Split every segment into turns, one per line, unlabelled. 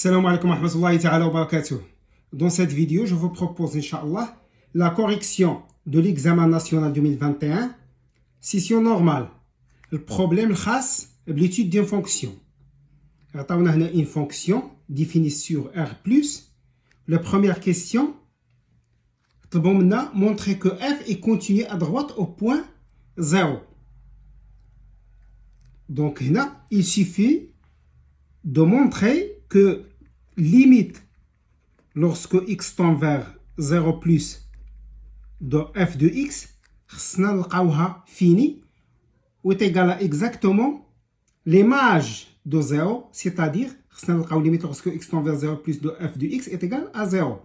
Salam alaikum wa rahmatullahi ta'ala wa barakatuh. Dans cette vidéo, je vous propose, Inch'Allah, la correction de l'examen national 2021, session normale. Le problème, le khas, l'étude d'une fonction. On a une fonction définie sur R+. La première question, montrer que f est continu à droite au point 0. Donc, là, il suffit de montrer que limite lorsque x tend vers 0 plus de f de x fini ou est égal à exactement l'image de 0, c'est-à-dire limite lorsque x tend vers 0 plus de f de x est égal à 0.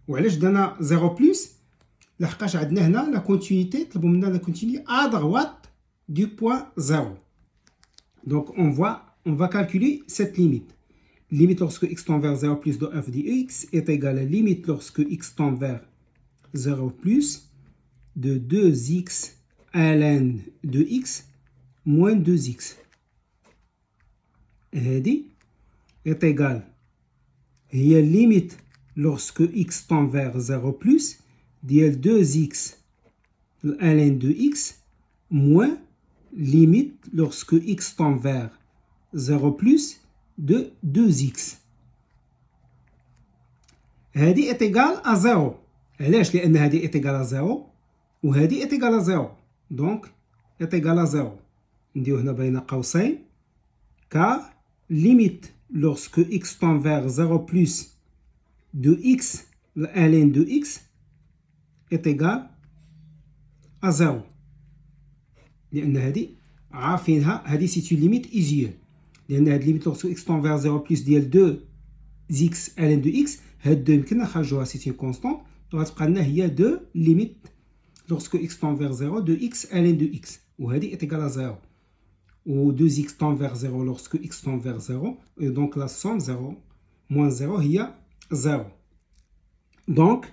وعلاش درنا 0 plus لحقاش عندنا هنا la continuité طلبوا منا la continuité à droite du point 0. Donc on va calculer cette limite. Limite lorsque x tend vers 0 plus de f de x est égal à limite lorsque x tend vers 0 plus de 2x ln de x moins 2x. هذه est égal هي limite lorsque x tend vers 0 plus ديال 2x ln de x moins limite lorsque x tend vers 0 plus de 2x. هذه est égal à 0. علاش؟ لأن هذه est égal à 0 وهذه est égal à 0. Donc est égal à 0. نديرو هنا بين قوسين car limite lorsque x tend vers 0 plus de x ln de x est égal à 0. لأن هذه عارفينها هذه c'est une limite usuelle. لأن هذه limite lorsque x tend vers 0 plus ديال 2x ln de x هاد 2 يمكن نخرجوها c'est une constante وغتبقى لنا هي 2 limite lorsque x tend vers 0 de x ln de x وهذه est égal à 0 ou 2x tend vers 0 lorsque x tend vers 0 et donc la somme 0 moins 0 هي 0. Donc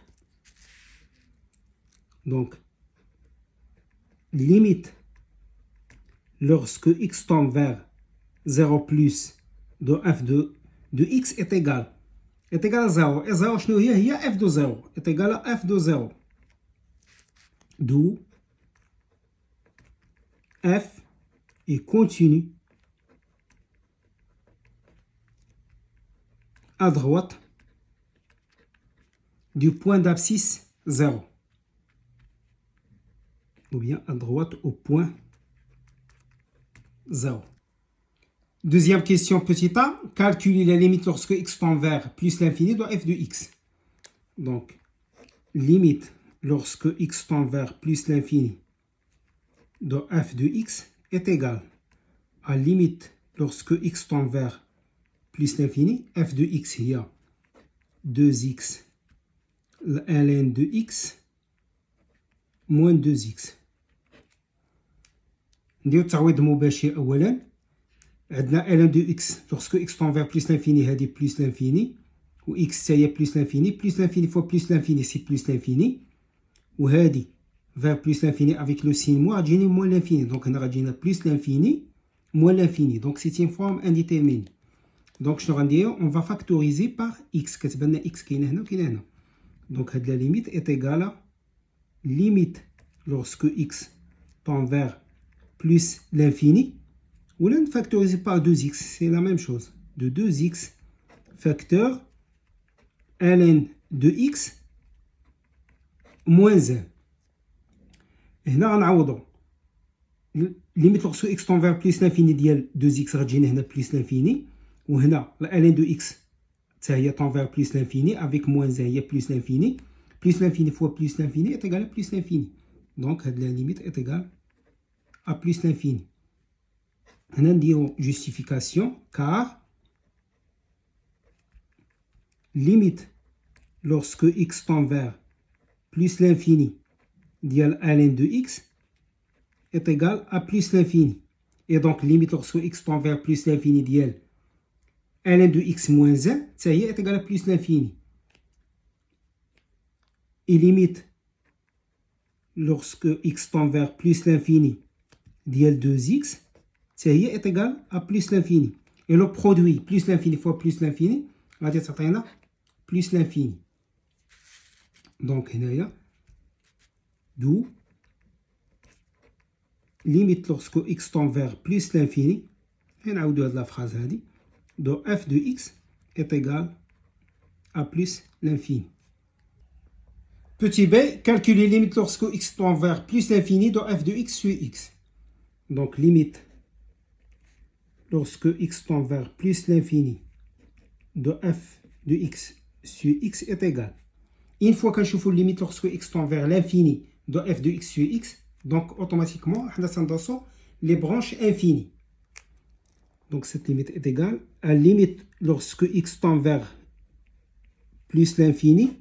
limite lorsque x tend vers 0 plus de f de x est égal à 0. Et 0 شنو هي f de 0 est égal à f de 0. D'où f est continu à droite du point d'abscisse 0. Ou bien à droite au point 0. Deuxième question, petit a, calculer la limite lorsque x tend vers plus l'infini de f de x. Donc, limite lorsque x tend vers plus l'infini de f de x est égal à limite lorsque x tend vers plus l'infini, f de x il y a 2x ln de x moins 2x. نديرو التعويض المباشر اولا عندنا ln de x lorsque x tend vers plus l'infini هذه plus l'infini و x تاهي plus l'infini fois plus l'infini c'est plus l'infini وهذه vers plus l'infini avec le signe moins غتجيني moins l'infini donc هنا غتجينا plus l'infini moins l'infini donc c'est une forme indéterminée. Donc شنو غنديرو on va factoriser par x كتبان لنا x كاينه هنا وكاينه هنا. Donc هاد la limite est égale à limite lorsque x tend vers plus l'infini, ou l'on factorise par 2x, c'est la même chose, de 2x facteur ln de x moins 1. Et là, on a limite lorsque x tend vers plus l'infini ديال 2x غتجينا هنا plus l'infini, ou هنا ln de x ça y tend vers plus l'infini avec moins 1 هي plus l'infini fois plus l'infini est égal à plus l'infini. Donc la limite est égale à plus l'infini. On a dit justification car limite lorsque x tend vers plus l'infini dial ln de x est égal à plus l'infini. Et donc limite lorsque x tend vers plus l'infini dial ln de x moins 1 ça y est égal à plus l'infini. Et limite lorsque x tend vers plus l'infini dial 2x ça y est égal à plus l'infini. Et le produit plus l'infini fois plus l'infini غادي تعطينا بلس لانفيني. دونك هنايا دو ليميت لوغسكو إكس تون فيغ بلس لانفيني. نعاودو هاد لا فراز هادي. دو اف دو إكس est égal à plus l'infini. Petit b, calculer limite lorsque x tend vers plus l'infini de f de x sur x. Donc limite lorsque x tend vers plus l'infini de f de x sur x est égal. Une fois que je fais limite lorsque x tend vers l'infini de f de x sur x, donc automatiquement, on a les branches infinies. Donc cette limite est égale à limite lorsque x tend vers plus l'infini,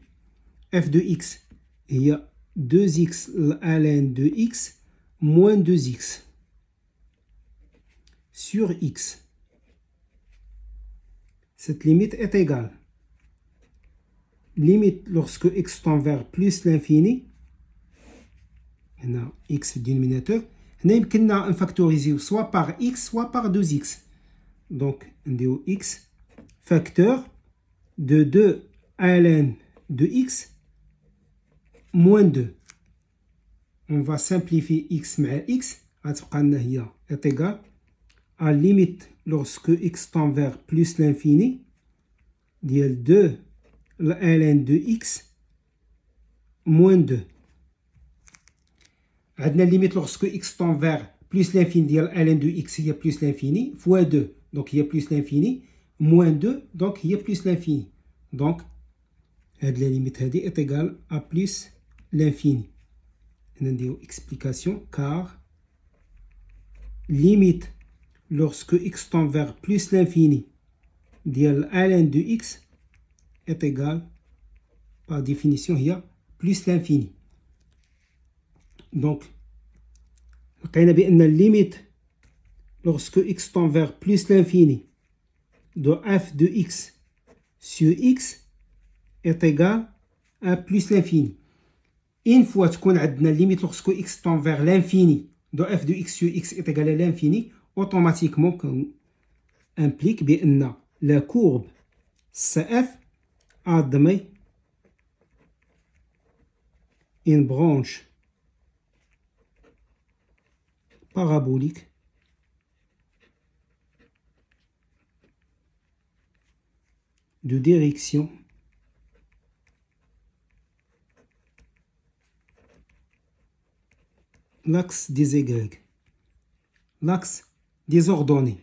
f de x, il y a 2x ln de x moins 2x sur x. Cette limite est égale. Limite lorsque x tend vers plus l'infini, on a x dénominateur, on a factoriser soit par x, soit par 2x. Donc, on dit x facteur de 2 ln de x moins 2. On va simplifier x mais x est égal à limite lorsque x tend vers plus l'infini, ديال 2 ln de x moins 2. عندنا limite lorsque x tend vers plus l'infini ديال ln de x هي plus l'infini fois 2. Donc il y a plus l'infini, moins 2, donc il y a plus l'infini. Donc, la limite est égale à plus l'infini. On a dit explication, car limite lorsque x tend vers plus l'infini, ln de x est égal, par définition, il y a plus l'infini. Donc, on a bien la limite lorsque x tend vers plus l'infini de f de x sur x est égal à plus l'infini. Une fois qu'on a la limite lorsque x tend vers l'infini de f de x sur x est égal à l'infini, automatiquement qu'on implique bien la courbe CF admet une branche parabolique de direction l'axe des Y, l'axe des ordonnées.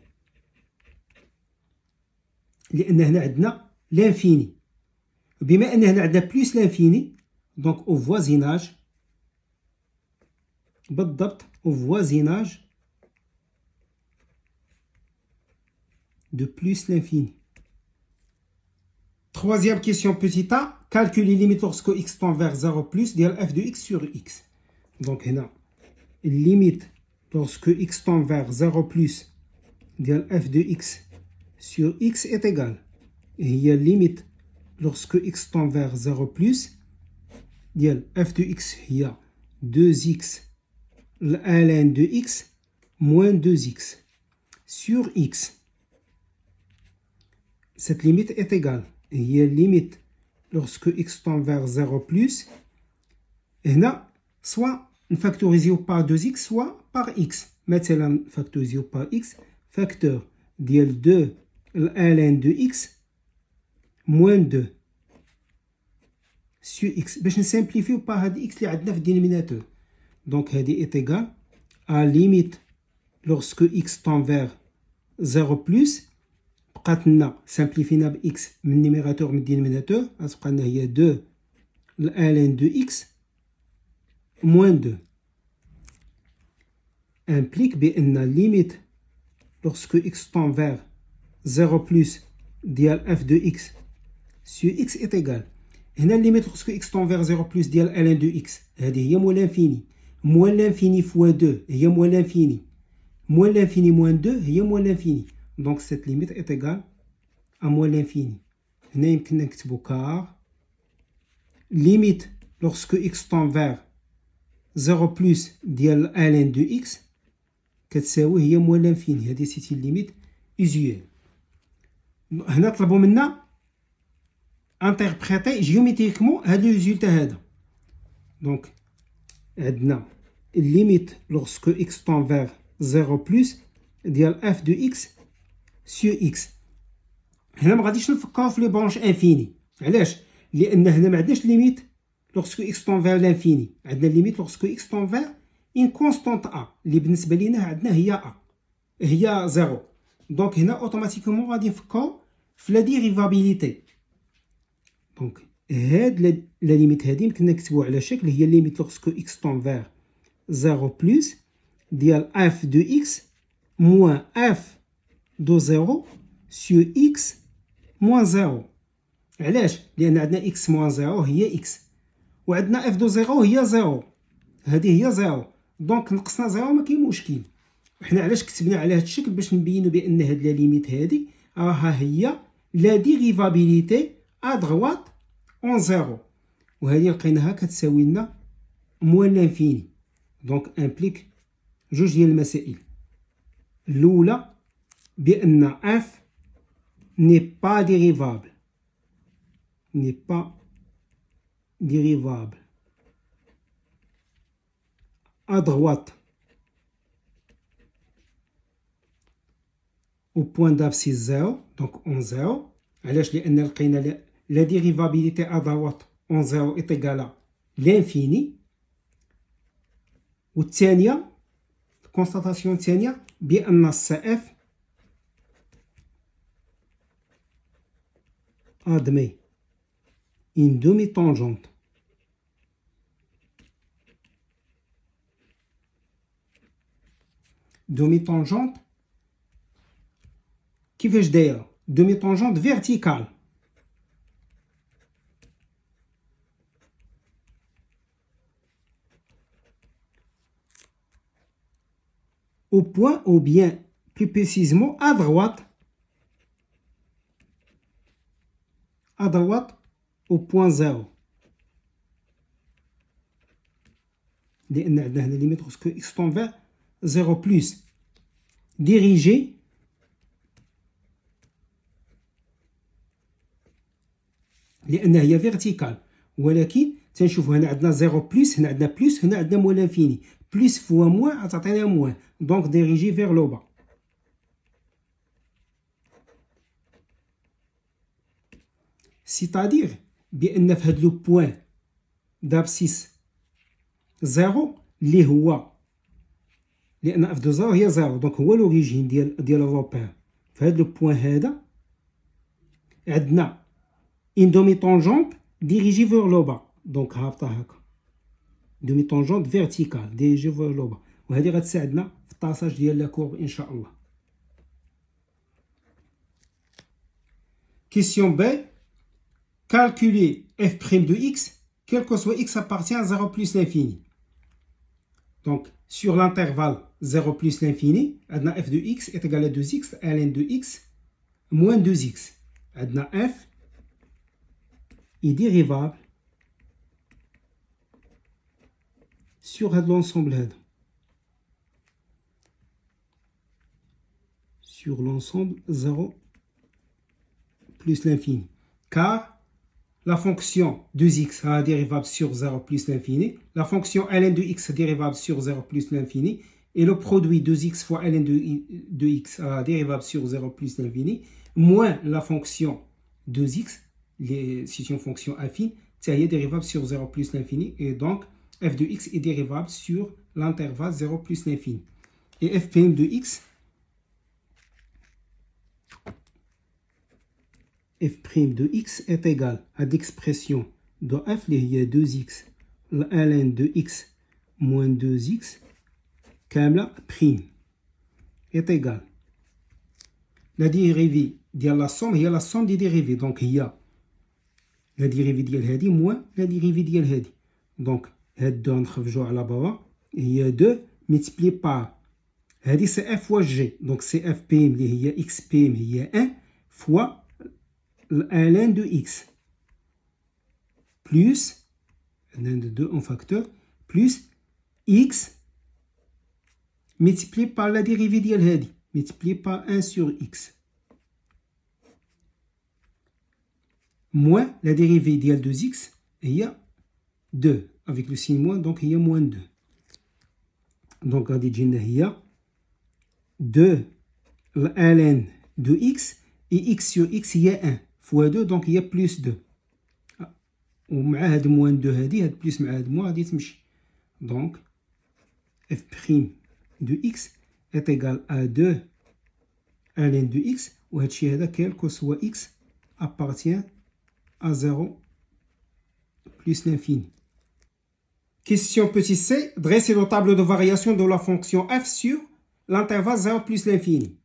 لأن هنا عندنا l'infini. بما أن هنا عندنا plus l'infini, donc au voisinage, بالضبط au voisinage de plus l'infini. Troisième question petit a, calculer limite lorsque x tend vers 0 plus ديال f de x sur x. Donc هنا limite lorsque x tend vers 0 plus ديال f de x sur x est égal. Et il y a limite lorsque x tend vers 0 plus ديال f de x il y a 2x ln de x moins 2x sur x. Cette limite est égale. Et il y a limite lorsque x tend vers 0 plus. Et là, soit factoriser par 2x, soit par x. Maintenant, factoriser par x, facteur ديال 2 ln de x moins 2 sur x. باش نسامبليفيو با هاد x اللي عندنا في الدينوميناتور. Donc هادي est égal à limite lorsque x tend vers 0 plus. بقات لنا سامبليفينا ب x من النيميراتور من الدينوميناتور غتبقى لنا هي 2 ln de x moins 2 implique بأن limite lorsque x tend vers 0 plus ديال f de x sur x est égal. هنا limite lorsque x tend vers 0 plus ديال ln de x هذه هي moins l'infini. Moins l'infini fois 2 هي moins l'infini. Moins l'infini moins 2 هي moins l'infini. Donc cette limite est égale à moins l'infini. هنا يمكن نكتبو car limite lorsque x tend vers 0 plus ديال ln de x كتساوي هي moins l'infini. هذه سيتي ليميت usuelle. هنا طلبوا منا انتربريتي جيومتريكمون هاد لو ريزولتا هذا. دونك عندنا الليميت لوغسكو اكس طون فيغ 0 بلس ديال اف دو اكس سو اكس. هنا ما غاديش نفكروا في لي برونش انفيني. علاش؟ لان هنا ما عندناش ليميت لوغسكو اكس طون فيغ لانفيني، عندنا ليميت لوغسكو اكس طون فيغ ان كونستانت ا اللي بالنسبه لينا عندنا هي ا هي 0. دونك هنا اوتوماتيكومون غادي نفكروا في لا ديريفابيليتي. دونك هاد لا ليميت هادي يمكن نكتبوها على شكل هي ليميت لوغسكو اكس طون فيغ 0 بلس ديال اف دو اكس موان اف دو 0 سو اكس موان 0. علاش؟ لان عندنا اكس موان 0 هي اكس وعندنا اف دو 0 هي 0، هذه هي 0. دونك نقصنا 0 ما كاين مشكل. حنا علاش كتبنا على هذا الشكل؟ باش نبينوا بان هاد لا ليميت هادي راها هي لا ديريفابيليتي ا دغوات اون 0، وهذه لقيناها كتساوي لنا موان لانفيني. دونك امبليك جوج ديال المسائل. الاولى بان اف ني با ديريفابل à droite au point d'abscisse 0, donc en 0. علاش؟ لأن لقينا la dérivabilité à droite en 0 est égale à l'infini. والثانية constatation الثانية بأن CF admet une demi-tangente كيفاش دايره؟ demi-tangente verticale au point, ou bien plus précisément à droite au point 0. لأن عندنا هنا ليميت لوغسكو إكس طون فيغ 0 بلس ديريجي لأنها هي فيرتيكال، ولكن تنشوفوا هنا عندنا 0 بلس، هنا عندنا بلس، هنا عندنا موان لانفيني. بلس فوا موان غتعطينا موان، دونك ديريجي فيغ لو با. سيتادير بأن في هاد لو بوان دابسيس 0 اللي هو لأن اف دو 0 هي 0، دونك هو لوريجين ديال الروبير. في هاد لو بوان هذا عندنا une demi-tangente dirigée vers le bas. Donc هابطة هكا demi-tangente verticale dirigée vers le bas، وهذه غتساعدنا في الطاساج ديال لا كورب ان شاء الله. Question B. Calculer f' de x quel que soit x appartient à 0 plus l'infini. Donc sur l'intervalle 0 plus l'infini عندنا f de x est égal à 2x ln de x moins 2x. عندنا f est dérivable sur l'ensemble هذا، sur l'ensemble 0 plus l'infini, car la fonction 2x a dérivable sur 0 plus l'infini, la fonction ln de x dérivable sur 0 plus l'infini, et le produit 2x fois ln de x a dérivable sur 0 plus l'infini, moins la fonction 2x, si c'est une fonction affine, c'est dérivable sur 0 plus l'infini, et donc f de x est dérivable sur l'intervalle 0 plus l'infini. Et f' de x, f' de x est égal à l'expression de f, il y a 2x, ln de x moins 2x, كاملة prime, est égal. La dérivée de la somme هي la somme des dérivées, donc هي la dérivée ديال هادي moins la dérivée ديال هادي. Donc هاد دو نخرجو على برا، هي 2 multiplié par هادي سي f fois g، donc سي f p اللي هي x p هي 1 fois ln de x plus ln de 2 en facteur plus x multiplié par la dérivée ديال هادي multiplié par 1 sur x moins la dérivée ديال 2x هي 2 avec le signe moins, donc il y a moins 2. Donc غادي تجينا هي 2 ln de x et x sur x il y a 1 fois 2 donc il y a plus 2. ومع هاد moins 2 هادي هاد plus مع هاد moins غادي تمشي. Donc f' de x est égal à 2 ln de x وهاد الشيء هذا quel que soit x appartient à 0 plus l'infini. Question petit c, dressez le tableau de variation de la fonction f sur l'intervalle 0 plus l'infini.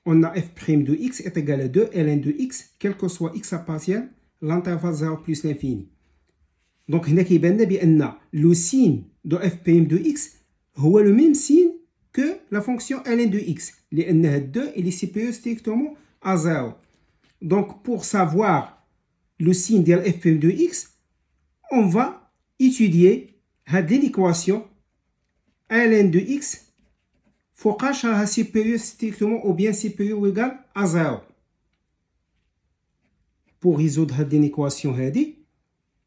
On a f' de x est égal à 2 ln de x, quel que soit x appartient à l'intervalle 0 plus l'infini. Donc هنا كيبان لنا بأن le signe de f' de x هو le même signe que la fonction ln de x. لأن هاد 2 il est supérieur strictement à 0. Donc pour savoir le signe de f' de x, on va étudier l'équation ln de x فوقاش راها supérieur strictement ou bien supérieur ou égal à 0. Pour résoudre هاد l'équation هادي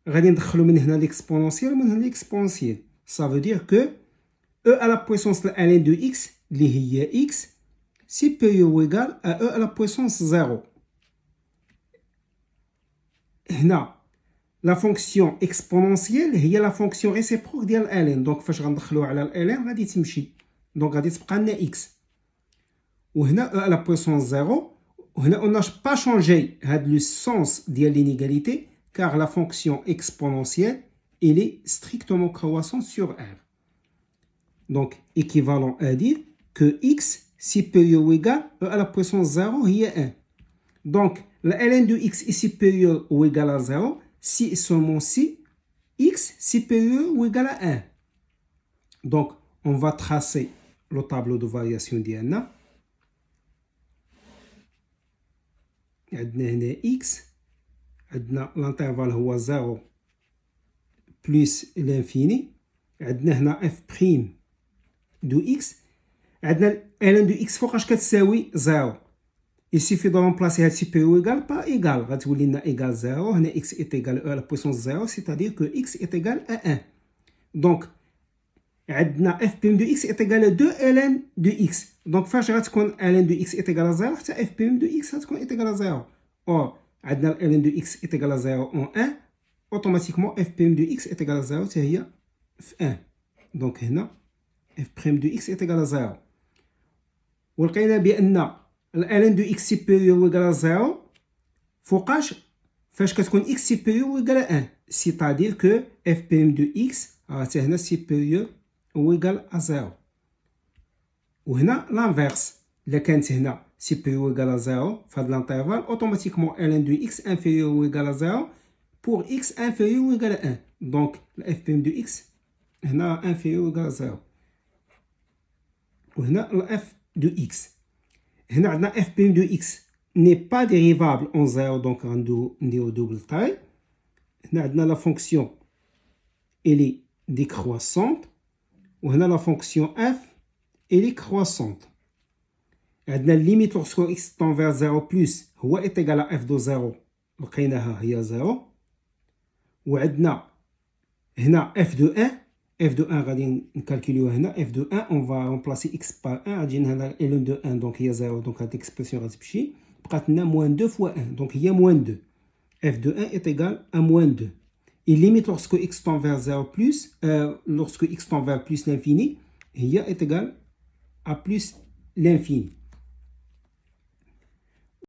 غادي ندخلو من هنا l'exponentielle ومن هنا l'exponentielle. Ça veut dire que e à la puissance de ln de x اللي هي x supérieur ou égal à e à la puissance 0. هنا la fonction exponentielle هي la fonction réciproque ديال ln. donc فاش غندخلوها على ln غادي تمشي. donc غادي تبقى لنا x. وهنا e à la puissance 0. وهنا on n'a pas changé هاد le sens ديال l'inégalité car la fonction exponentielle elle est strictement croissante sur r. donc équivalent à dire que x supérieur ou égal e à la puissance 0 هي 1. donc la ln de x est supérieur ou égal à 0 si et seulement si x supérieur ou égal à 1. Donc, on va tracer le tableau de variation ديالنا. عندنا هنا x, عندنا l'intervalle هو 0 plus l'infini. عندنا هنا f' de x. عندنا ln de x فوقاش كتساوي 0. Il suffit de remplacer هاد supérieur ou égal par égal. غتولي لنا égal 0. هنا x est égal à la puissance 0, c'est-à-dire que x est égal à 1. Donc, عندنا f' de x est égal à 2 ln de x. Donc, فاش غتكون ln de x est égal à 0, حتى f' de x غتكون est égal à 0. Or, عندنا ln de x est égal à 0 en 1. Automatiquement, f' de x est égal à 0, حتى هي في 1. Donc, هنا f' de x est égal à 0. ولقينا بأن ln de x supérieur ou égal à 0 فوقاش فاش كتكون x supérieur ou égal à 1, c'est-à-dire que f' de x حتى هنا supérieur ou égal à 0. وهنا l'inverse, إلا كانت هنا supérieur ou égal à 0 في هذا l'intervalle automatiquement ln de x inférieur ou égal à 0 pour x inférieur ou égal à 1. donc f' de x هنا inférieur ou égal à 0. وهنا f de x. هنا عندنا f' de x n'est pas dérivable en 0, donc نديرو double taille. هنا عندنا la fonction elle est décroissante. وهنا la fonction f elle est croissante. عندنا limite lorsque x tend vers 0 plus هو est égal à f de 0 لقيناها هي 0. وعندنا هنا f de 1. f de 1 غادي نكالكوليوها هنا. f de 1 on va remplacer x par 1 غادي يجينا هنا ln de 1 donc هي 0, donc هاد l'expression غتمشي بقات لنا moins 2 fois 1 donc هي moins 2. f de 1 est égal à moins 2. Et limite lorsque x tend vers 0 plus, lorsque x tend vers plus l'infini, هي est égal à plus l'infini.